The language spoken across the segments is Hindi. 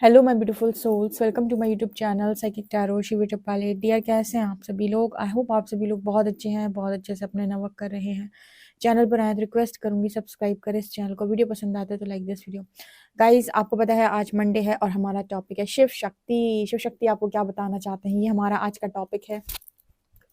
Hello my beautiful souls, welcome to my YouTube channel psychic tarot Shivi Tapale. Dear, कैसे हैं आप सभी लोग? आई होप आप सभी लोग बहुत अच्छे हैं, बहुत अच्छे से अपने वर्क कर रहे हैं। चैनल पर आए तो रिक्वेस्ट करूंगी सब्सक्राइब करें इस चैनल को। वीडियो पसंद आता है तो लाइक दिस वीडियो। गाइज, आपको पता है आज मंडे है और हमारा टॉपिक है शिव शक्ति। शिव शक्ति आपको क्या बताना चाहते हैं, ये हमारा आज का टॉपिक है।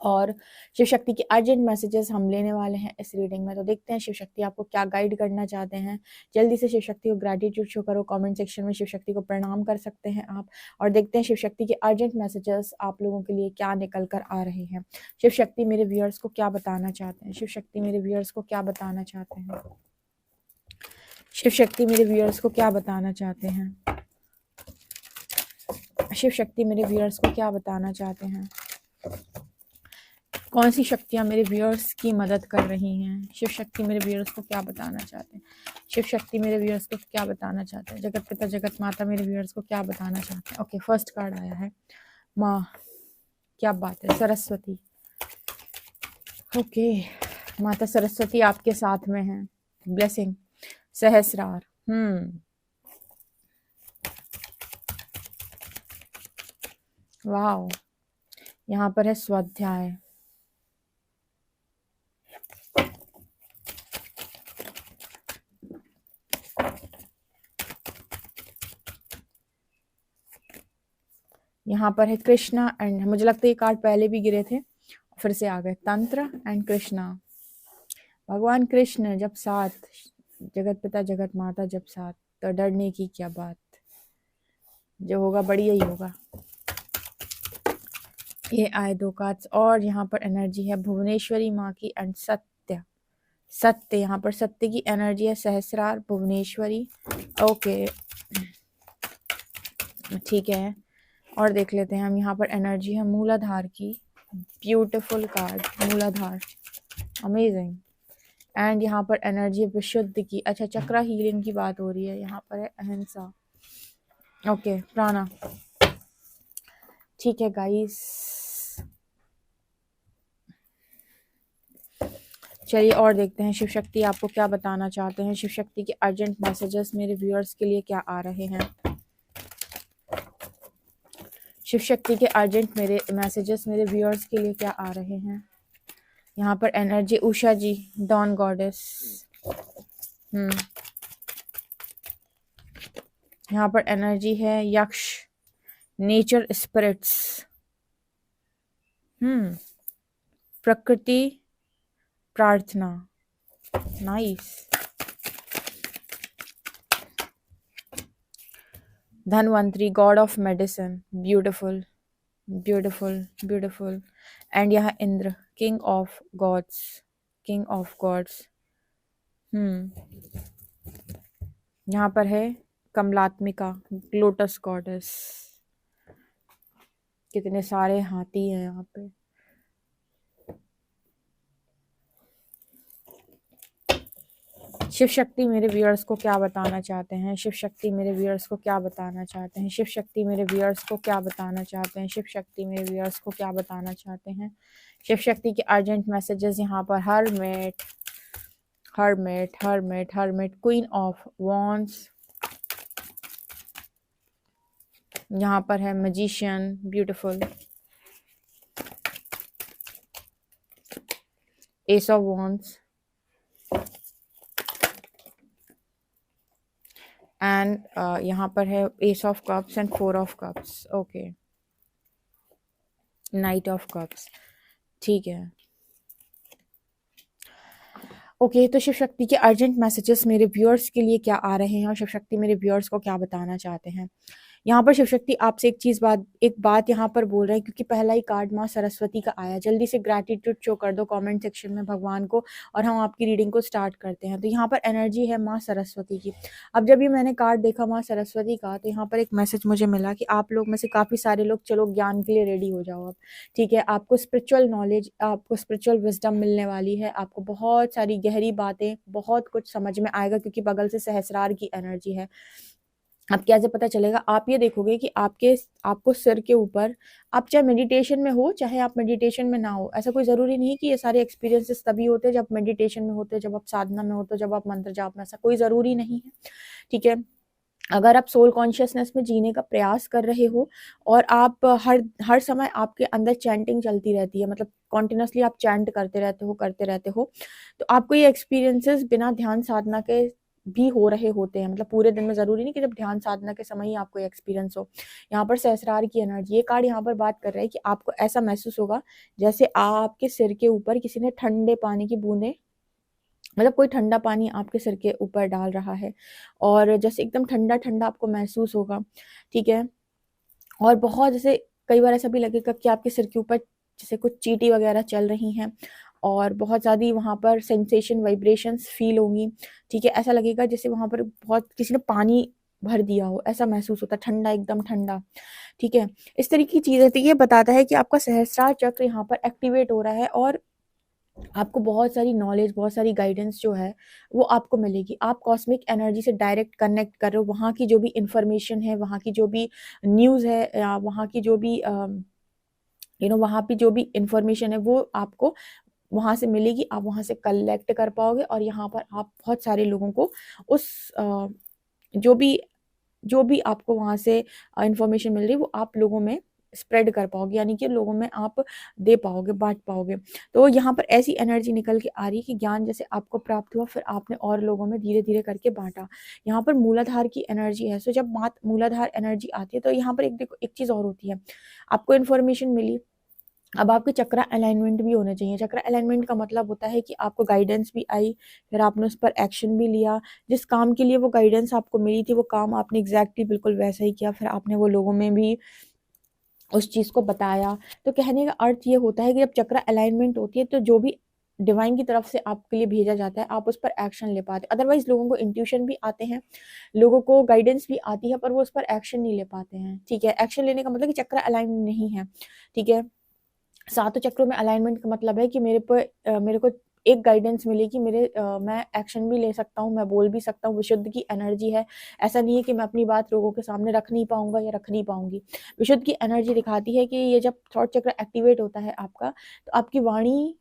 और शिव शक्ति के अर्जेंट मैसेजेस हम लेने वाले हैं इस रीडिंग में। तो देखते हैं शिव शक्ति आपको क्या गाइड करना चाहते हैं। जल्दी से शिव शक्ति को ग्रैटिट्यूड शो करो, कमेंट सेक्शन में शिव शक्ति को प्रणाम कर सकते हैं आप। और देखते हैं शिव शक्ति के अर्जेंट मैसेजेस आप लोगों के लिए क्या निकल कर आ रहे हैं। शिव शक्ति मेरे व्यूअर्स को क्या बताना चाहते हैं? शिव शक्ति मेरे व्यूअर्स को क्या बताना चाहते हैं? शिव शक्ति मेरे व्यूअर्स को क्या बताना चाहते हैं? शिव शक्ति मेरे व्यूअर्स को क्या बताना चाहते हैं? कौन सी शक्तियाँ मेरे व्यूअर्स की मदद कर रही हैं? शिव शक्ति मेरे व्यूअर्स को क्या बताना चाहते हैं? शिव शक्ति मेरे व्यूअर्स को क्या बताना चाहते हैं? जगत पिता जगत माता मेरे व्यूअर्स को क्या बताना चाहते हैं? ओके, फर्स्ट कार्ड आया है माँ। क्या बात है, सरस्वती। ओके, माता सरस्वती आपके साथ में है। ब्लेसिंग, सहस्रार। वाओ, यहाँ पर है स्वाध्याय। यहाँ पर है कृष्णा एंड, मुझे लगता है ये कार्ड पहले भी गिरे थे, फिर से आ गए। तंत्र एंड कृष्णा। भगवान कृष्ण जब साथ, जगत पिता जगत माता जब साथ, तो डरने की क्या बात। जो होगा बढ़िया ही होगा। ये आए दो कार्ड्स और यहाँ पर एनर्जी है भुवनेश्वरी माँ की एंड सत्य। सत्य, यहाँ पर सत्य की एनर्जी है। सहस्रार, भुवनेश्वरी। ओके, ठीक है। और देख लेते हैं हम, यहाँ पर एनर्जी है मूलाधार की। ब्यूटीफुल कार्ड, मूलाधार, अमेजिंग। एंड यहाँ पर एनर्जी है विशुद्ध की। अच्छा, चक्रा हीलिंग की बात हो रही है। यहाँ पर है अहिंसा। ओके, प्राणा। ठीक है गाइस, चलिए और देखते हैं शिव शक्ति आपको क्या बताना चाहते हैं। शिव शक्ति के अर्जेंट मैसेजेस मेरे व्यूअर्स के लिए क्या आ रहे हैं? शिव शक्ति के अर्जेंट मेरे मैसेजेस मेरे व्यूअर्स के लिए क्या आ रहे हैं? यहाँ पर energy Usha ji, dawn goddess. यहाँ पर एनर्जी है यक्ष, नेचर स्पिरिट्स। प्रकृति प्रार्थना, nice. Dhanvantari, god of medicine, beautiful beautiful beautiful. And यहाँ Indra, king of gods, king of gods. यहाँ पर है कमलात्मिका, लोटस गॉडेस। कितने सारे हाथी हैं यहाँ पे। शिव शक्ति मेरे व्यूअर्स को क्या बताना चाहते हैं? शिव शक्ति मेरे व्यूअर्स को क्या बताना चाहते हैं? शिव शक्ति मेरे व्यूअर्स को क्या बताना चाहते हैं? शिव शक्ति मेरे व्यूअर्स को क्या बताना चाहते हैं? शिव शक्ति के अर्जेंट मैसेजेस यहाँ पर hermit, hermit, hermit, hermit, queen of wands. यहाँ पर है magician, beautiful. S of wands and यहाँ पर है S of cups and four of cups. Okay, night of cups. ठीक है, ओके। तो शिव शक्ति के अर्जेंट मैसेजेस मेरे व्यूअर्स के लिए क्या आ रहे हैं और शिव शक्ति मेरे व्यूअर्स को क्या बताना चाहते हैं? यहाँ पर शिव शक्ति आपसे एक बात यहाँ पर बोल रहे हैं, क्योंकि पहला ही कार्ड माँ सरस्वती का आया। जल्दी से ग्रैटिट्यूड शो कर दो कमेंट सेक्शन में भगवान को, और हम आपकी रीडिंग को स्टार्ट करते हैं। तो यहाँ पर एनर्जी है माँ सरस्वती की। अब जब ये मैंने कार्ड देखा माँ सरस्वती का, तो यहाँ पर एक मैसेज मुझे मिला कि आप लोग में से काफ़ी सारे लोग, चलो ज्ञान के लिए रेडी हो जाओ अब। ठीक है, आपको स्पिरिचुअल नॉलेज, आपको स्पिरिचुअल विजडम मिलने वाली है। आपको बहुत सारी गहरी बातें, बहुत कुछ समझ में आएगा, क्योंकि बगल से सहस्रार की एनर्जी है। अब कैसे पता चलेगा? आप ये देखोगे कि आपको सिर के ऊपर, आप चाहे मेडिटेशन में हो चाहे आप मेडिटेशन में ना हो, ऐसा कोई ज़रूरी नहीं कि ये सारे एक्सपीरियंसेस तभी होते हैं जब मेडिटेशन में होते हैं, जब आप साधना में होते हो, जब आप मंत्र जाप में, ऐसा कोई ज़रूरी नहीं है। ठीक है, अगर आप सोल कॉन्शियसनेस में जीने का प्रयास कर रहे हो और आप हर हर समय आपके अंदर चैंटिंग चलती रहती है, मतलब कॉन्टिन्यूसली आप चैंट करते रहते हो, तो आपको ये एक्सपीरियंसेस बिना ध्यान साधना के भी हो रहे होते हैं। मतलब पूरे दिन में ज़रूरी नहीं कि जब ध्यान साधना के समय ही आपको ये एक्सपीरियंस हो। यहाँ पर सहस्रार की एनर्जी, ये कार्ड यहाँ पर बात कर रहा है कि आपको ऐसा महसूस होगा जैसे आपके सिर के ऊपर किसी ने ठंडे पानी की बूंदें, मतलब कोई ठंडा पानी आपके सिर के ऊपर डाल रहा है और जैसे एकदम ठंडा-ठंडा आपको महसूस होगा, ठीक है? और बहुत जैसे कई बार ऐसा भी लगेगा कि आपके सिर के ऊपर जैसे कुछ चींटी वगैरह चल रही हैं और बहुत ज़्यादा वहाँ पर सेंसेशन, वाइब्रेशंस फ़ील होंगी, ठीक है? ऐसा लगेगा जैसे वहाँ पर बहुत किसी ने पानी भर दिया हो, ऐसा महसूस होता है, ठंडा, एकदम ठंडा, ठीक है? इस तरीके की चीज़ें, तो ये बताता है कि आपका सहस्रार चक्र यहाँ पर एक्टिवेट हो रहा है और आपको बहुत सारी नॉलेज, बहुत सारी गाइडेंस जो है, वो आपको मिलेगी। आप कॉस्मिक एनर्जी से डायरेक्ट कनेक्ट कर रहे हो, वहाँ की जो भी इन्फॉर्मेशन है, वहाँ की जो भी न्यूज़ है या वहाँ की जो भी वहाँ पे जो भी इन्फॉर्मेशन है, वो आपको वहाँ से मिलेगी। आप वहाँ से कलेक्ट कर पाओगे और यहाँ पर आप बहुत सारे लोगों को उस जो भी जो भी आपको वहाँ से इन्फॉर्मेशन मिल रही है, वो आप लोगों में स्प्रेड कर पाओगे, यानी कि लोगों में आप दे पाओगे, बाँट पाओगे। तो यहाँ पर ऐसी एनर्जी निकल के आ रही है कि ज्ञान जैसे आपको प्राप्त हुआ, फिर आपने और लोगों में धीरे-धीरे करके बाँटा। यहाँ पर मूलाधार की एनर्जी है, सो जब बात मूलाधार एनर्जी आती है, तो यहाँ पर एक देखो एक चीज़ और होती है, आपको इन्फॉर्मेशन मिली, अब आपके चक्रा अलाइनमेंट भी होने चाहिए। चक्रा अलाइनमेंट का मतलब होता है कि आपको गाइडेंस भी आई, फिर आपने उस पर एक्शन भी लिया। जिस काम के लिए वो गाइडेंस आपको मिली थी, वो काम आपने एग्ज़ैक्टली बिल्कुल वैसा ही किया, फिर आपने वो लोगों में भी उस चीज़ को बताया। तो कहने का अर्थ ये होता है कि जब चक्रा अलाइनमेंट होती है, तो जो भी डिवाइन की तरफ से आपके लिए भेजा जाता है, आप उस पर एक्शन ले पाते। अदरवाइज़ लोगों को इंट्यूशन भी आते हैं, लोगों को गाइडेंस भी आती है, पर वो उस पर एक्शन नहीं ले पाते हैं, ठीक है? एक्शन लेने का मतलब कि चक्रा अलाइन नहीं है, ठीक है? सातों चक्रों में अलाइनमेंट का मतलब है कि मेरे को एक गाइडेंस मिली कि मैं एक्शन भी ले सकता हूँ, मैं बोल भी सकता हूँ, विशुद्ध की एनर्जी है। ऐसा नहीं है कि मैं अपनी बात लोगों के सामने रख नहीं पाऊँगा या रख नहीं पाऊँगी। विशुद्ध की एनर्जी दिखाती है कि ये जब थॉट चक्र एक्टिवेट होता है आपका, तो आपकी वाणी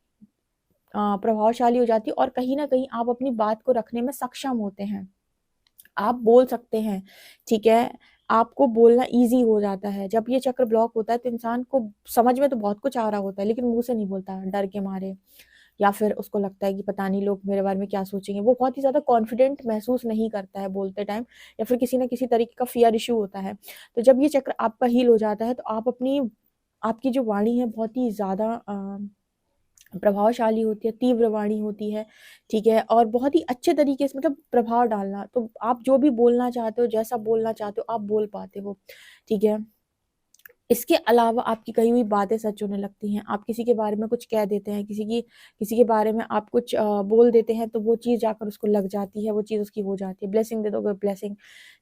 प्रभावशाली हो जाती है और कहीं न कहीं आप अपनी बात को रखने में सक्षम होते हैं। आप बोल सकते हैं, ठीक है? आपको बोलना ईज़ी हो जाता है। जब ये चक्र ब्लॉक होता है, तो इंसान को समझ में तो बहुत कुछ आ रहा होता है, लेकिन मुँह से नहीं बोलता, डर के मारे, या फिर उसको लगता है कि पता नहीं लोग मेरे बारे में क्या सोचेंगे। वो बहुत ही ज़्यादा कॉन्फिडेंट महसूस नहीं करता है बोलते टाइम, या फिर किसी न किसी तरीके का फ़ियर इश्यू होता है। तो जब ये चक्र आपका हील हो जाता है, तो आपकी जो वाणी है बहुत ही ज़्यादा प्रभावशाली होती है, तीव्र वाणी होती है, ठीक है? और बहुत ही अच्छे तरीके से, मतलब प्रभाव डालना, तो आप जो भी बोलना चाहते हो, जैसा बोलना चाहते हो, आप बोल पाते हो, ठीक है? इसके अलावा आपकी कही हुई बातें सच होने लगती हैं। आप किसी के बारे में कुछ कह देते हैं, किसी के बारे में आप कुछ बोल देते हैं, तो वो चीज़ जाकर उसको लग जाती है, वो चीज़ उसकी हो जाती है। ब्लेसिंग दे दोगे, ब्लेसिंग,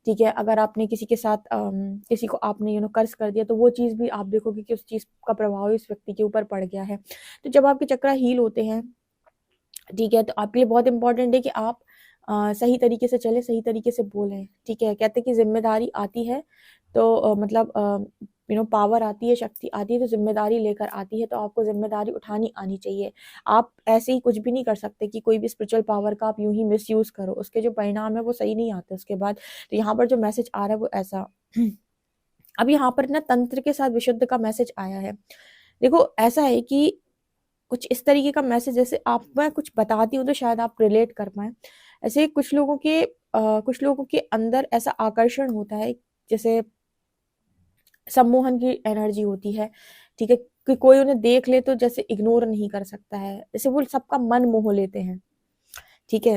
ठीक है? अगर आपने किसी के साथ किसी को आपने कर्स कर दिया, तो वो चीज़ भी आप देखोगे कि उस चीज़ का प्रभाव उस व्यक्ति के ऊपर पड़ गया है। तो जब आपके चक्र हील होते हैं, ठीक है, तो आपके लिए बहुत इम्पोर्टेंट है कि आप सही तरीके से चलें, सही तरीके से बोलें, ठीक है? कहते हैं कि ज़िम्मेदारी आती है, तो मतलब पावर आती है, शक्ति आती है, तो ज़िम्मेदारी लेकर आती है, तो आपको ज़िम्मेदारी उठानी आनी चाहिए। आप ऐसे ही कुछ भी नहीं कर सकते कि कोई भी स्पिरिचुअल पावर का आप यूँ ही मिसयूज़ करो, उसके जो परिणाम है वो सही नहीं आते उसके बाद। तो यहाँ पर जो मैसेज आ रहा है वो ऐसा अब यहाँ पर ना तंत्र के साथ विशुद्ध का मैसेज आया है। देखो ऐसा है कि कुछ इस तरीके का मैसेज, जैसे आप मैं कुछ बताती हूँ तो शायद आप रिलेट कर पाएँ। ऐसे कुछ लोगों के अंदर ऐसा आकर्षण होता है, जैसे सम्मोहन की एनर्जी होती है, ठीक है? कि कोई उन्हें देख ले तो जैसे इग्नोर नहीं कर सकता है, जैसे वो सबका मन मोह लेते हैं, ठीक है?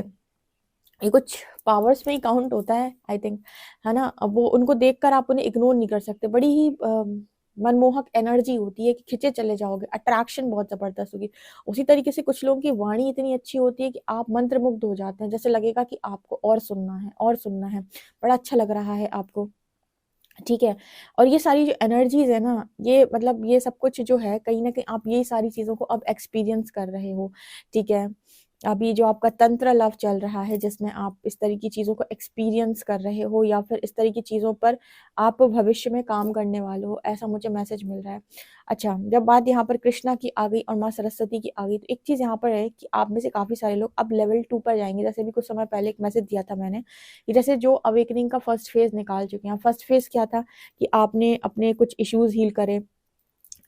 ये कुछ पावर्स में ही काउंट होता है आई थिंक, है ना? अब वो उनको देखकर आप उन्हें इग्नोर नहीं कर सकते। बड़ी ही मनमोहक एनर्जी होती है कि खिंचे चले जाओगे, अट्रैक्शन बहुत ज़बरदस्त होगी। उसी तरीके से कुछ लोगों की वाणी इतनी अच्छी होती है कि आप मंत्रमुग्ध हो जाते हैं, जैसे लगेगा कि आपको और सुनना है और सुनना है, बड़ा अच्छा लग रहा है आपको, ठीक है? और ये सारी जो एनर्जीज़ है ना, ये मतलब ये सब कुछ जो है, कहीं न कहीं आप ये सारी चीज़ों को अब एक्सपीरियंस कर रहे हो, ठीक है? अभी जो आपका तंत्र लव चल रहा है, जिसमें आप इस तरह की चीज़ों को एक्सपीरियंस कर रहे हो या फिर इस तरह की चीज़ों पर आप भविष्य में काम करने वाले हो, ऐसा मुझे मैसेज मिल रहा है। अच्छा, जब बात यहाँ पर कृष्णा की आ गई और माँ सरस्वती की आ गई, तो एक चीज़ यहाँ पर है कि आप में से काफ़ी सारे लोग अब लेवल 2 पर जाएँगे। जैसे अभी कुछ समय पहले एक मैसेज दिया था मैंने, कि जैसे जो अवेकनिंग का फर्स्ट फेज़ निकाल चुके हैं। फर्स्ट फेज़ क्या था कि आपने अपने कुछ इश्यूज़ हील करे,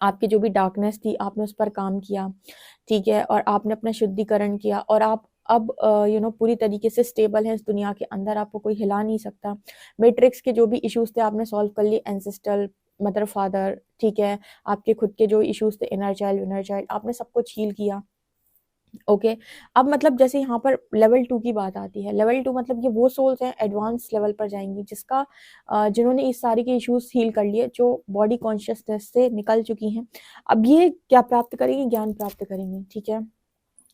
आपकी जो भी डार्कनेस थी आपने उस पर काम किया, ठीक है? और आपने अपना शुद्धिकरण किया और आप अब पूरी तरीके से स्टेबल हैं इस दुनिया के अंदर, आपको कोई हिला नहीं सकता। मैट्रिक्स के जो भी इश्यूज़ थे आपने सॉल्व कर लिए, एंसेस्ट्रल, मदर, फादर, ठीक है? आपके खुद के जो इश्यूज़ थे, इनर चाइल्ड, विनर चाइल्ड, आपने सब कुछ हील किया। ओके, अब मतलब जैसे यहाँ पर लेवल 2 की बात आती है, लेवल 2 मतलब ये वो सोल्स हैं एडवांस लेवल पर जाएँगी, जिन्होंने इस सारे के इश्यूज़ हील कर लिए, जो बॉडी कॉन्शियसनेस से निकल चुकी हैं। अब ये क्या प्राप्त करेंगी? ज्ञान प्राप्त करेंगी, ठीक है?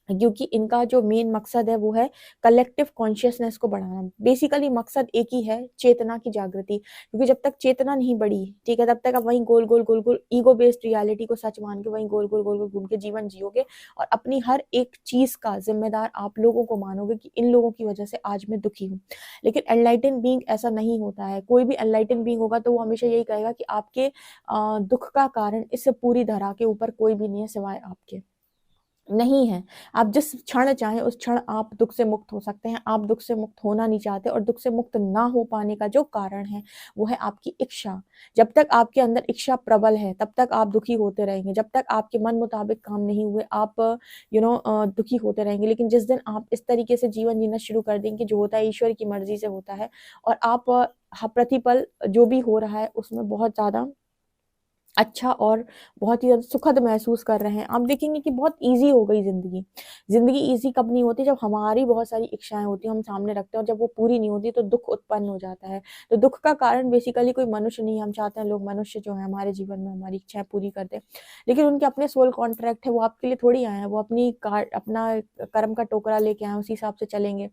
क्योंकि इनका जो मेन मकसद है वो है कलेक्टिव कॉन्शियसनेस को बढ़ाना। बेसिकली मकसद एक ही है, चेतना की जागृति। क्योंकि जब तक चेतना नहीं बढ़ी, ठीक है, तब तक आप वहीं गोल-गोल ईगो बेस्ड रियलिटी को सच मान के वहीं गोल-गोल घूम के जीवन जियोगे और अपनी हर एक चीज़ का ज़िम्मेदार आप लोगों को मानोगे कि इन लोगों की वजह से आज मैं दुखी हूँ। लेकिन एनलाइटेंड बीइंग ऐसा नहीं होता है। कोई भी एनलाइटेंड बीइंग होगा तो वो हमेशा यही कहेगा कि आपके दुःख का कारण इस पूरी धरा के ऊपर कोई भी नहीं है सिवाय आपके। नहीं है। आप जिस क्षण चाहें उस क्षण आप दुःख से मुक्त हो सकते हैं। आप दुःख से मुक्त होना नहीं चाहते और दुःख से मुक्त ना हो पाने का जो कारण है, वो है आपकी इच्छा। जब तक आपके अंदर इच्छा प्रबल है, तब तक आप दुखी होते रहेंगे। जब तक आपके मन मुताबिक काम नहीं हुए, आप दुखी होते रहेंगे। लेकिन जिस दिन आप इस तरीके से जीवन जीना शुरू कर देंगे, जो होता है ईश्वर की मर्ज़ी से होता है और आप प्रतिपल जो भी हो रहा है, उसमें बहुत ज़्यादा अच्छा और बहुत ही ज़्यादा सुखद महसूस कर रहे हैं। आप देखेंगे कि बहुत ईज़ी हो गई ज़िंदगी। ज़िंदगी ईज़ी कब नहीं होती? जब हमारी बहुत सारी इच्छाएँ होती हैं, हम सामने रखते हैं और जब वो पूरी नहीं होती तो दुःख उत्पन्न हो जाता है। तो दुःख का कारण बेसिकली कोई मनुष्य नहीं है, हम चाहते हैं लोग मनुष्य जो हैं हमारे जीवन में हमारी इच्छाएँ पूरी कर दें। लेकिन उनके अपने सोल कॉन्ट्रैक्ट है, वो आपके लिए थोड़ी आए हैं, वो अपना कर्म का टोकरा लेके आए हैं, उसी हिसाब से चलेंगे।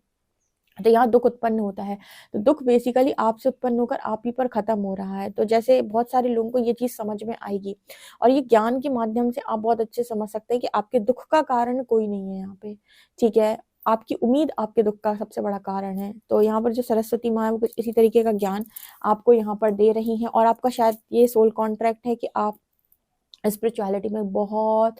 तो यहाँ दुःख उत्पन्न होता है। तो दुःख बेसिकली आपसे उत्पन्न होकर आप ही पर ख़त्म हो रहा है। तो जैसे बहुत सारे लोगों को ये चीज़ समझ में आएगी और ये ज्ञान के माध्यम से आप बहुत अच्छे से समझ सकते हैं कि आपके दुःख का कारण कोई नहीं है यहाँ पे, ठीक है? आपकी उम्मीद आपके दुःख का सबसे बड़ा कारण है। तो यहाँ पर जो सरस्वती माँ है वो कुछ इसी तरीके का ज्ञान आपको यहाँ पर दे रही हैं और आपका शायद ये सोल कॉन्ट्रैक्ट है कि आप स्पिरिचुअलिटी में बहुत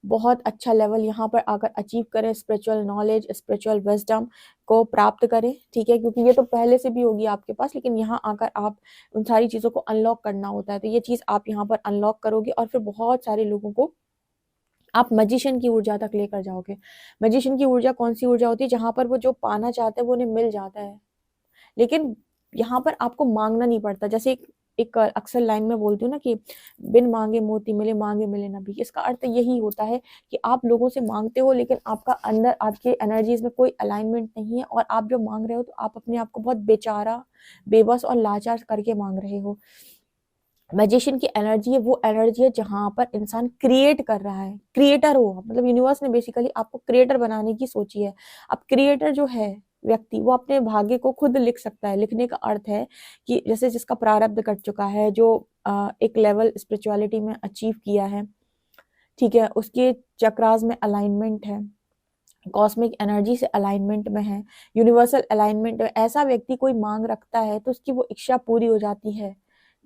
बहुत अच्छा लेवल यहाँ पर आकर अचीव करें, स्पिरिचुअल नॉलेज, स्पिरिचुअल विजडम को प्राप्त करें, ठीक है? क्योंकि ये तो पहले से भी होगी आपके पास, लेकिन यहाँ आकर आप उन सारी चीज़ों को अनलॉक करना होता है। तो ये चीज़ आप यहाँ पर अनलॉक करोगे और फिर बहुत सारे लोगों को आप मैजिशियन की ऊर्जा तक लेकर जाओगे। मैजिशियन की ऊर्जा कौन-सी ऊर्जा होती है? जहाँ पर वो जो पाना चाहते हैं वो उन्हें मिल जाता है। लेकिन यहाँ पर आपको माँगना नहीं पड़ता। जैसे एक एक अक्सर लाइन में बोलती हूँ ना कि बिन माँगे मोती मिले, माँगे मिले ना भीख। इसका अर्थ यही होता है कि आप लोगों से माँगते हो लेकिन आपका अंदर आपकी एनर्जीज़ में कोई अलाइनमेंट नहीं है और आप जब माँग रहे हो तो आप अपने आप को बहुत बेचारा, बेबस और लाचार करके माँग रहे हो। मैजिशियन की एनर्जी है वो एनर्जी है जहाँ पर इंसान क्रिएट कर रहा है, क्रिएटर हो मतलब यूनिवर्स ने बेसिकली आपको क्रिएटर बनाने की सोची है। अब क्रिएटर जो है व्यक्ति वो अपने भाग्य को खुद लिख सकता है। लिखने का अर्थ है कि जैसे जिसका प्रारब्ध कट चुका है, जो एक लेवल स्पिरिचुअलिटी में अचीव किया है, ठीक है? उसके चक्रास में अलाइनमेंट है, कॉस्मिक एनर्जी से अलाइनमेंट में है, यूनिवर्सल अलाइनमेंट में। ऐसा व्यक्ति कोई मांग रखता है तो उसकी वो इच्छा पूरी हो जाती है,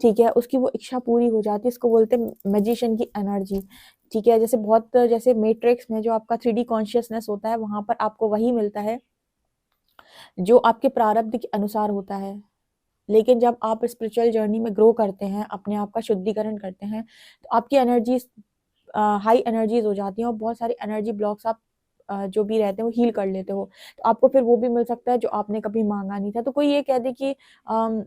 ठीक है? उसकी वो इच्छा पूरी हो जाती है, इसको बोलते हैं मैजिशियन की एनर्जी, ठीक है? जैसे मैट्रिक्स में जो आपका 3D कॉन्शियसनेस होता है, वहाँ पर आपको वही मिलता है जो आपके प्रारब्ध के अनुसार होता है। लेकिन जब आप स्पिरिचुअल जर्नी में ग्रो करते हैं, अपने आप का शुद्धिकरण करते हैं, तो आपकी एनर्जीज़ हाई एनर्जीज़ हो जाती हैं और बहुत सारी एनर्जी ब्लॉक्स आप जो भी रहते हैं वो हील कर लेते हो। तो आपको फिर वो भी मिल सकता है जो आपने कभी माँगा नहीं था। तो कोई ये कह दे कि अम,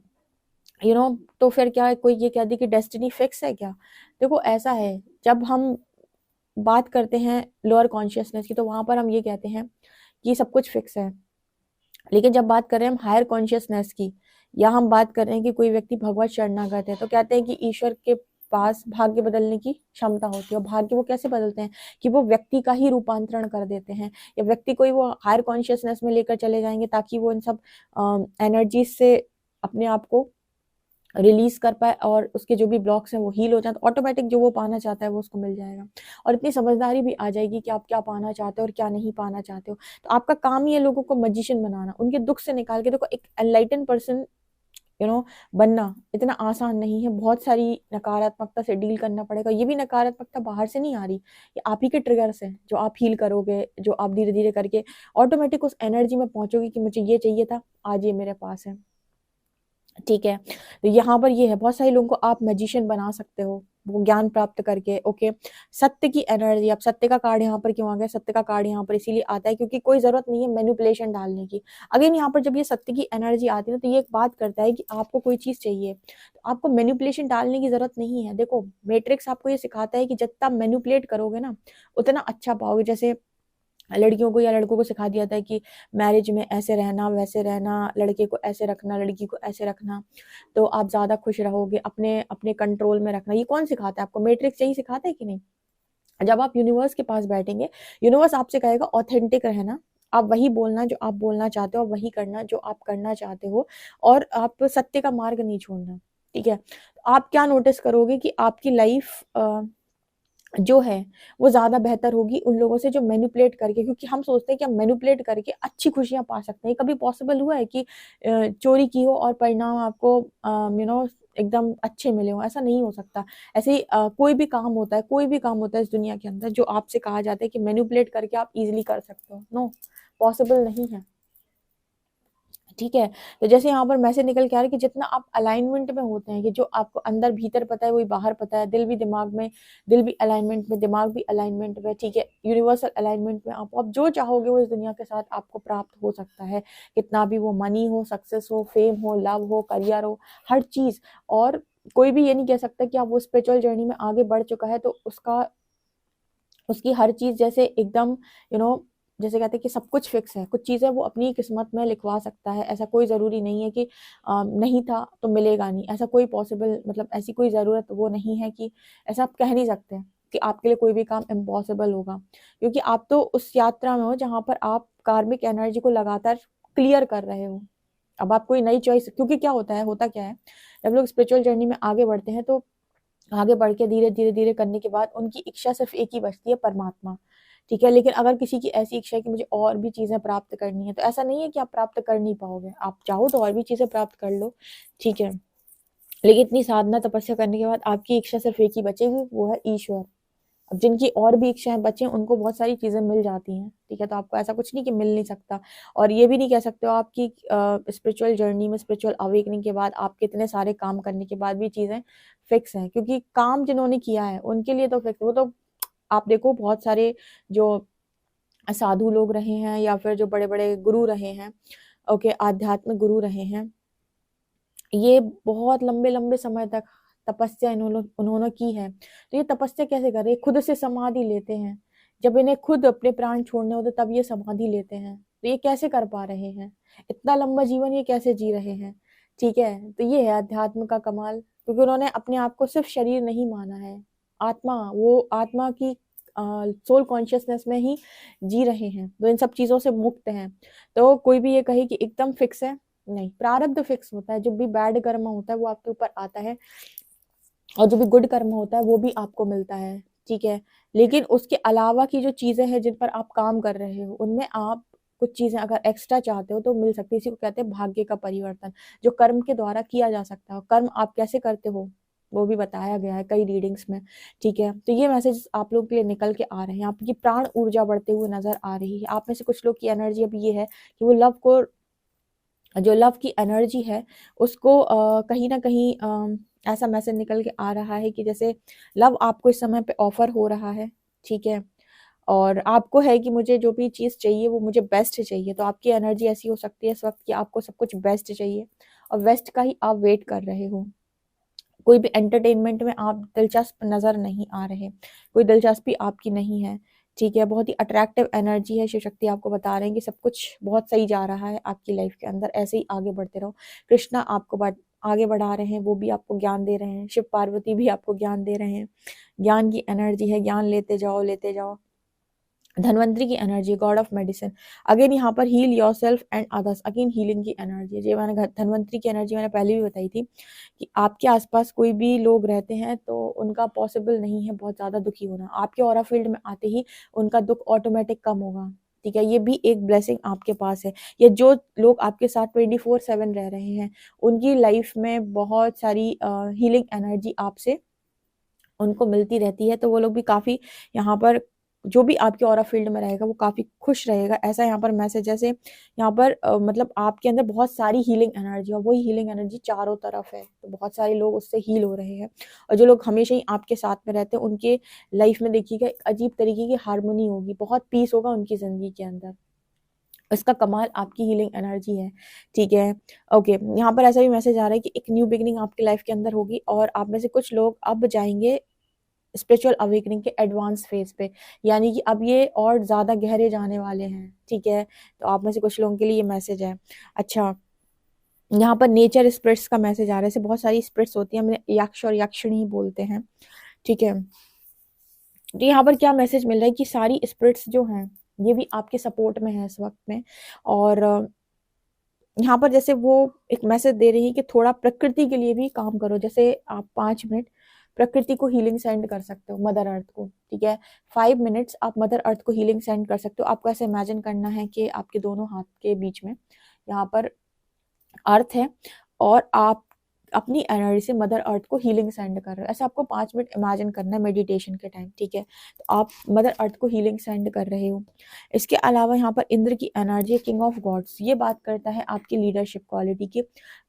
तो फिर क्या है, कोई ये कह दे कि डेस्टिनी फिक्स है क्या? देखो ऐसा है, जब हम बात करते हैं लोअर कॉन्शियसनेस की तो वहाँ पर हम ये कहते हैं कि सब कुछ फिक्स है। लेकिन जब बात कर रहे हैं हम हायर कॉन्शियसनेस की या हम बात कर रहे हैं कि कोई व्यक्ति भगवत शरणागत है तो कहते हैं कि ईश्वर के पास भाग्य बदलने की क्षमता होती है और भाग्य वो कैसे बदलते हैं कि वो व्यक्ति का ही रूपांतरण कर देते हैं या व्यक्ति को ही वो हायर कॉन्शियसनेस में लेकर चले जाएंगे ताकि वो इन सब एनर्जी से अपने आप को रिलीज कर पाए और उसके जो भी ब्लॉक्स हैं वो हील हो जाए, तो ऑटोमेटिक जो वो पाना चाहता है वो उसको मिल जाएगा। और इतनी समझदारी भी आ जाएगी कि आप क्या पाना चाहते हो और क्या नहीं पाना चाहते हो। तो आपका काम ही है लोगों को मैजिशियन बनाना, उनके दुख से निकाल के। देखो, एक एनलाइटन पर्सन बनना इतना आसान नहीं है। बहुत सारी नकारात्मकता से डील करना पड़ेगा। ये भी नकारात्मकता बाहर से नहीं आ रही, ये आप ही के ट्रिगर्स हैं जो आप हील करोगे, जो आप धीरे धीरे करके ऑटोमेटिक उस एनर्जी में पहुंचोगे कि मुझे ये चाहिए था, आज ये मेरे पास है। ठीक है, तो यहाँ पर ये है, बहुत सारे लोगों को आप मैजिशियन बना सकते हो वो ज्ञान प्राप्त करके। ओके, सत्य की एनर्जी, अब सत्य का कार्ड यहाँ पर क्यों आ गया? सत्य का कार्ड यहाँ पर इसीलिए आता है क्योंकि कोई जरूरत नहीं है मैनिपुलेशन डालने की। अगेन यहाँ पर जब ये सत्य की एनर्जी आती है ना, तो ये एक बात करता है कि आपको कोई चीज चाहिए, तो आपको मैनिपुलेशन डालने की जरूरत नहीं है। देखो, मैट्रिक्स आपको ये सिखाता है कि जितना मैनिपुलेट करोगे ना, उतना अच्छा पाओगे। जैसे लड़कियों को या लड़कों को सिखा दिया था कि मैरिज में ऐसे रहना, वैसे रहना, लड़के को ऐसे रखना, लड़की को ऐसे रखना, तो आप ज्यादा खुश रहोगे, अपने अपने कंट्रोल में रखना। ये कौन सिखाता है आपको? मैट्रिक्स यही सिखाता है कि नहीं? जब आप यूनिवर्स के पास बैठेंगे, यूनिवर्स आपसे कहेगा ऑथेंटिक रहना, आप वही बोलना जो आप बोलना चाहते हो, वही करना जो आप करना चाहते हो, और आप सत्य का मार्ग नहीं छोड़ना। ठीक है, आप क्या नोटिस करोगे कि आपकी लाइफ जो है वो ज्यादा बेहतर होगी उन लोगों से जो मैनिपुलेट करके, क्योंकि हम सोचते हैं कि हम मैनिपुलेट करके अच्छी खुशियां पा सकते हैं। कभी पॉसिबल हुआ है कि चोरी की हो और परिणाम आपको एकदम अच्छे मिले हो? ऐसा नहीं हो सकता। ऐसे ही कोई भी काम होता है, कोई भी काम होता है इस दुनिया के अंदर जो आपसे कहा जाता है कि मैनिपुलेट करके आप इजिली कर सकते हो, नो, पॉसिबल नहीं है। ठीक है, तो जैसे यहाँ पर मैसेज निकल के आ रहा है कि जितना आप अलाइनमेंट में होते हैं, कि जो आपको अंदर भीतर पता है वही बाहर पता है, दिल भी दिमाग में, दिल भी अलाइनमेंट में, दिमाग भी अलाइनमेंट में। ठीक है, यूनिवर्सल अलाइनमेंट में आप जो चाहोगे वो इस दुनिया के साथ आपको प्राप्त हो सकता है। कितना भी वो मनी हो, सक्सेस हो, फेम हो, लव हो, करियर हो, हर चीज। और कोई भी ये नहीं कह सकता कि आप वो स्पिरिचुअल जर्नी में आगे बढ़ चुका है तो उसका, उसकी हर चीज जैसे एकदम यू नो जैसे कहते हैं कि सब कुछ फिक्स है। कुछ चीजें वो अपनी किस्मत में लिखवा सकता है, ऐसा कोई जरूरी नहीं है कि नहीं था तो मिलेगा नहीं, ऐसा कोई पॉसिबल, मतलब ऐसी कोई जरूरत वो नहीं है कि ऐसा आप कह नहीं सकते कि आपके लिए कोई भी काम इम्पॉसिबल होगा। क्योंकि आप तो उस यात्रा में हो जहां पर आप कार्मिक एनर्जी को लगातार क्लियर कर रहे हो। अब आप कोई नई चॉइस, क्योंकि क्या होता है, होता क्या है, जब लोग स्पिरिचुअल जर्नी में आगे बढ़ते हैं तो आगे बढ़ के धीरे धीरे धीरे करने के बाद उनकी इच्छा सिर्फ एक ही बचती है, परमात्मा। ठीक है, लेकिन अगर किसी की ऐसी इच्छा है कि मुझे और भी चीजें प्राप्त करनी है, तो ऐसा नहीं है कि आप प्राप्त कर नहीं पाओगे, आप चाहो तो और भी चीजें प्राप्त कर लो। ठीक है, लेकिन इतनी साधना तपस्या करने के बाद आपकी इच्छा सिर्फ एक ही बचेगी, वो है ईश्वर। अब जिनकी और भी इच्छाएं बचे उनको बहुत सारी चीजें मिल जाती हैं। ठीक है, तो आपको ऐसा कुछ नहीं कि मिल नहीं सकता। और ये भी नहीं कह सकते हो आपकी स्पिरिचुअल जर्नी में, स्पिरिचुअल अवेकनिंग के बाद आपके इतने सारे काम करने के बाद भी चीजें फिक्स हैं, क्योंकि काम जिन्होंने किया है उनके लिए तो फिक्स। वो तो आप देखो, बहुत सारे जो साधु लोग रहे हैं या फिर जो बड़े बड़े गुरु रहे हैं, ओके, आध्यात्मिक गुरु रहे हैं, ये बहुत लंबे लंबे समय तक तपस्या इन्होंने उन्होंने की है। तो ये तपस्या कैसे कर रहे हैं? खुद से समाधि लेते हैं। जब इन्हें खुद अपने प्राण छोड़ने होते तब ये समाधि लेते हैं। तो ये कैसे कर पा रहे हैं? इतना लंबा जीवन ये कैसे जी रहे हैं? ठीक है, तो ये है अध्यात्म का कमाल, क्योंकि उन्होंने अपने आप को सिर्फ शरीर नहीं माना है, आत्मा, वो आत्मा की सोल कॉन्शियसनेस में ही जी रहे हैं, तो इन सब चीजों से मुक्त हैं। तो कोई भी ये कहे कि एकदम फिक्स है, नहीं, प्रारब्ध फिक्स होता है। जो भी बैड कर्म होता है वो आपके ऊपर आता है, और जो भी गुड कर्म होता है वो भी आपको मिलता है। ठीक है, लेकिन उसके अलावा की जो चीजें हैं जिन पर आप काम कर रहे हो, उनमें आप कुछ चीजें अगर एक्स्ट्रा चाहते हो तो मिल सकती है। इसी को कहते हैं भाग्य का परिवर्तन, जो कर्म के द्वारा किया जा सकता है। कर्म आप कैसे करते हो वो भी बताया गया है कई रीडिंग्स में। ठीक है, तो ये मैसेज आप लोग के लिए निकल के आ रहे हैं। आपकी प्राण ऊर्जा बढ़ते हुए नजर आ रही है। आप में से कुछ लोग की एनर्जी अभी ये है कि वो लव को, जो लव की एनर्जी है उसको कहीं ना कहीं ऐसा मैसेज निकल के आ रहा है कि जैसे लव आपको इस समय पे ऑफर हो रहा है। ठीक है, और आपको है कि मुझे जो भी चीज़ चाहिए वो मुझे बेस्ट चाहिए। तो आपकी एनर्जी ऐसी हो सकती है इस वक्त कि आपको सब कुछ बेस्ट चाहिए और बेस्ट का ही आप वेट कर रहे हो। कोई भी एंटरटेनमेंट में आप दिलचस्प नजर नहीं आ रहे, कोई दिलचस्पी आपकी नहीं है। ठीक है, बहुत ही अट्रैक्टिव एनर्जी है। शिव शक्ति आपको बता रहे हैं कि सब कुछ बहुत सही जा रहा है आपकी लाइफ के अंदर, ऐसे ही आगे बढ़ते रहो। कृष्णा आपको आगे बढ़ा रहे हैं, वो भी आपको ज्ञान दे रहे हैं। शिव पार्वती भी आपको ज्ञान दे रहे हैं। ज्ञान की एनर्जी है, ज्ञान लेते जाओ लेते जाओ। धनवंतरी की energy, God of medicine. Again यहाँ पर heal yourself and others, again healing की एनर्जी। ये मैंने धनवंतरी की एनर्जी मैंने पहले भी बताई थी कि आपके आसपास कोई भी लोग रहते हैं तो उनका पॉसिबल नहीं है बहुत ज़्यादा दुखी होना। आपके ऑरा फील्ड में आते ही उनका दुख ऑटोमेटिक कम होगा। ठीक है, ये भी एक ब्लेसिंग आपके पास है। या जो लोग आपके साथ 24/7 रह रहे हैं उनकी लाइफ में बहुत सारी हीलिंग एनर्जी आपसे उनको मिलती रहती है, तो वो लोग भी काफ़ी यहाँ पर जो भी आपके ऑरा फील्ड में रहेगा वो काफ़ी खुश रहेगा। ऐसा यहाँ पर मैसेज, जैसे यहाँ पर मतलब आपके अंदर बहुत सारी हीलिंग एनर्जी और वही हीलिंग एनर्जी चारों तरफ है, तो बहुत सारे लोग उससे हील हो रहे हैं। और जो लोग हमेशा ही आपके साथ में रहते हैं उनके लाइफ में देखिएगा एक अजीब तरीके की हारमोनी होगी, बहुत पीस होगा उनकी ज़िंदगी के अंदर। इसका कमाल आपकी हीलिंग एनर्जी है। ठीक है, ओके। यहाँ पर ऐसा भी मैसेज आ रहा है कि एक न्यू बिगिनिंग आपकी लाइफ के अंदर होगी और आप में से कुछ लोग अब जाएंगे स्पिरिचुअल अवेकनिंग के एडवांस फेज पे, यानी कि अब ये और ज़्यादा गहरे जाने वाले हैं। ठीक है, तो आप में से कुछ लोगों के लिए ये मैसेज है। अच्छा, यहाँ पर नेचर स्पिरिट्स का मैसेज आ रहा है। ऐसे बहुत सारी स्पिरिट्स होती हैं, हमें यक्ष और यक्षिणी बोलते हैं। ठीक है, तो यहाँ पर क्या मैसेज मिल रहा है कि सारी स्पिरिट्स जो हैं ये भी आपके सपोर्ट में है इस वक्त में। और यहाँ पर जैसे वो एक मैसेज दे रही है कि थोड़ा प्रकृति के लिए भी काम करो। जैसे आप 5 मिनट प्रकृति को हीलिंग सेंड कर सकते हो, मदर अर्थ को। ठीक है, 5 मिनट्स आप मदर अर्थ को हीलिंग सेंड कर सकते हो। आपको ऐसे इमेजिन करना है कि आपके दोनों हाथ के बीच में यहाँ पर अर्थ है और आप अपनी एनर्जी से मदर अर्थ को हीलिंग सेंड कर रहे हो। ऐसे आपको 5 मिनट इमेजिन करना है मेडिटेशन के टाइम। ठीक है, तो आप मदर अर्थ को हीलिंग सेंड कर रहे हो। इसके अलावा यहाँ पर इंद्र की एनर्जी, किंग ऑफ गॉड्स, ये बात करता है आपकी लीडरशिप क्वालिटी की।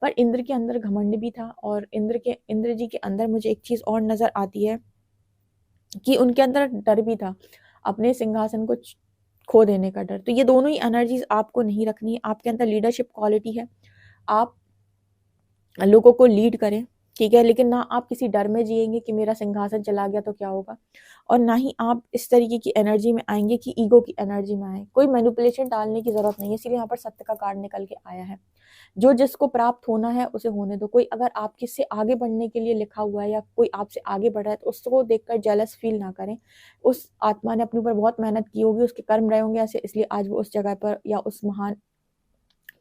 पर इंद्र के अंदर घमंड भी था और इंद्र जी के अंदर मुझे एक चीज़ और नज़र आती है कि उनके अंदर डर भी था, अपने सिंहासन को खो देने का डर। तो ये दोनों ही एनर्जीज आपको नहीं रखनी है। आपके अंदर लीडरशिप क्वालिटी है, आप लोगों को लीड करें। ठीक है, लेकिन ना आप किसी डर में जिएंगे कि मेरा सिंहासन चला गया तो क्या होगा, और ना ही आप इस तरीके की एनर्जी में आएंगे कि ईगो की एनर्जी में आए। कोई मैनिपुलेशन डालने की जरूरत नहीं है, इसीलिए यहाँ पर सत्य का कार्ड निकल के आया है। जो जिसको प्राप्त होना है उसे होने दो। कोई अगर आप किससे आगे बढ़ने के लिए लिखा हुआ है या कोई आपसे आगे बढ़ रहा है तो उसको देखकर जेलस फील ना करें। उस आत्मा ने अपने ऊपर बहुत मेहनत की होगी, उसके कर्म रहे होंगे ऐसे, इसलिए आज वो उस जगह पर या उस महान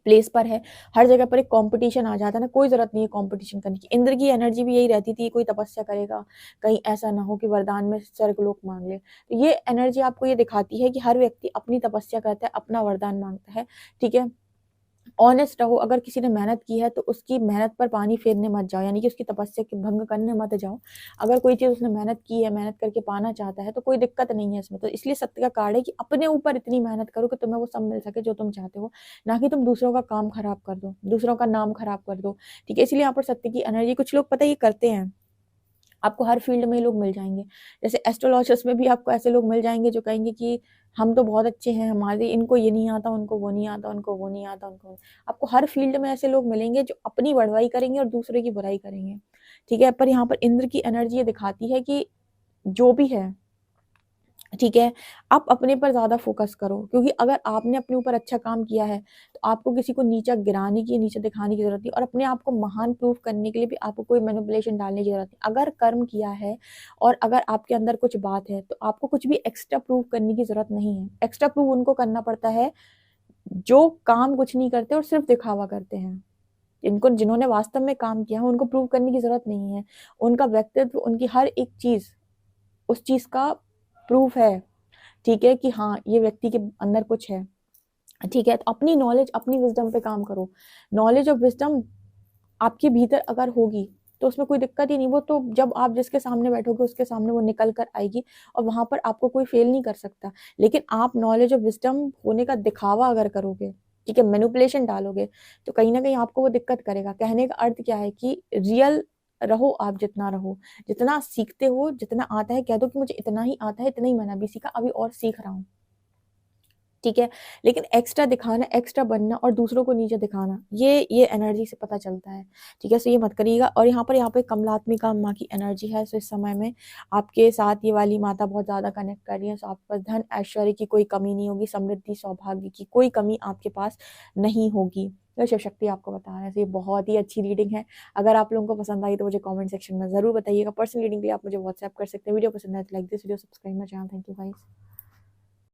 प्लेस पर है। हर जगह पर एक कंपटीशन आ जाता है ना, कोई जरूरत नहीं है कंपटीशन करने की। इंद्र की एनर्जी भी यही रहती थी, कोई तपस्या करेगा कहीं ऐसा ना हो कि वरदान में स्वर्गलोक मांग ले। तो ये एनर्जी आपको ये दिखाती है कि हर व्यक्ति अपनी तपस्या करता है, अपना वरदान मांगता है। ठीक है, ऑनेस्ट रहो। अगर किसी ने मेहनत की है तो उसकी मेहनत पर पानी फेरने मत जाओ, यानी कि उसकी तपस्या की भंग करने मत जाओ। अगर कोई चीज़ उसने मेहनत की है, मेहनत करके पाना चाहता है तो कोई दिक्कत नहीं है इसमें। तो इसलिए सत्य का कार्ड है कि अपने ऊपर इतनी मेहनत करो कि तुम्हें वो सब मिल सके जो तुम चाहते हो, ना कि तुम दूसरों का काम खराब कर दो, दूसरों का नाम खराब कर दो। ठीक है, इसलिए यहाँ पर सत्य की एनर्जी, कुछ लोग पता ये करते हैं, आपको हर फील्ड में लोग मिल जाएंगे। जैसे एस्ट्रोलॉजर्स में भी आपको ऐसे लोग मिल जाएंगे जो कहेंगे कि हम तो बहुत अच्छे हैं, हमारे इनको ये नहीं आता, उनको वो नहीं आता, उनको वो नहीं आता, उनको आपको हर फील्ड में ऐसे लोग मिलेंगे जो अपनी बढ़वाई करेंगे और दूसरे की बुराई करेंगे। ठीक है, पर यहाँ पर इंद्र की एनर्जी ये दिखाती है कि जो भी है, ठीक है, आप अपने पर ज़्यादा फोकस करो, क्योंकि अगर आपने अपने ऊपर अच्छा काम किया है तो आपको किसी को नीचा गिराने की, नीचे दिखाने की जरूरत नहीं, और अपने आप को महान प्रूफ करने के लिए भी आपको कोई मैनिपुलेशन डालने की जरूरत नहीं। अगर कर्म किया है और अगर आपके अंदर कुछ बात है तो आपको कुछ भी एक्स्ट्रा प्रूफ करने की जरूरत नहीं है। एक्स्ट्रा प्रूफ उनको करना पड़ता है जो काम कुछ नहीं करते और सिर्फ दिखावा करते हैं। जिन्होंने वास्तव में काम किया है उनको प्रूव करने की जरूरत नहीं है। उनका व्यक्तित्व, उनकी हर एक चीज उस चीज का प्रूफ है। ठीक है, कि हाँ ये व्यक्ति के अंदर कुछ है। ठीक है, तो अपनी नॉलेज, अपनी विजडम पे काम करो। नॉलेज और विजडम आपके भीतर अगर होगी तो उसमें कोई दिक्कत ही नहीं। वो तो जब आप जिसके सामने बैठोगे उसके सामने वो निकल कर आएगी और वहां पर आपको कोई फेल नहीं कर सकता। लेकिन आप नॉलेज और विजडम होने का दिखावा अगर करोगे, ठीक है, मैनिपुलेशन डालोगे, तो कहीं ना कहीं आपको वो दिक्कत करेगा। कहने का अर्थ क्या है कि रियल रहो, आप जितना रहो, जितना सीखते हो, जितना आता है, कह दो कि मुझे इतना ही आता है, इतना ही मैंने अभी सीखा, अभी और सीख रहा हूँ। ठीक है, लेकिन एक्स्ट्रा दिखाना, एक्स्ट्रा बनना और दूसरों को नीचे दिखाना, ये एनर्जी से पता चलता है। ठीक है, सो ये मत करिएगा। और यहाँ पे कमलात्मिका माँ की एनर्जी है। सो इस समय में आपके साथ ये वाली माता बहुत ज़्यादा कनेक्ट कर रही है। सो आपके पास धन ऐश्वर्य की कोई कमी नहीं होगी, समृद्धि सौभाग्य की कोई कमी आपके पास नहीं होगी। तो शिव शक्ति आपको बता रहे हैं। ये बहुत ही अच्छी रीडिंग है। अगर आप लोगों को पसंद आई तो मुझे कमेंट सेक्शन में ज़रूर बताइएगा। पर्सनल रीडिंग के लिए आप मुझे व्हाट्सएप कर सकते हैं। वीडियो पसंद आए तो like this video, subscribe my channel. Thank you guys.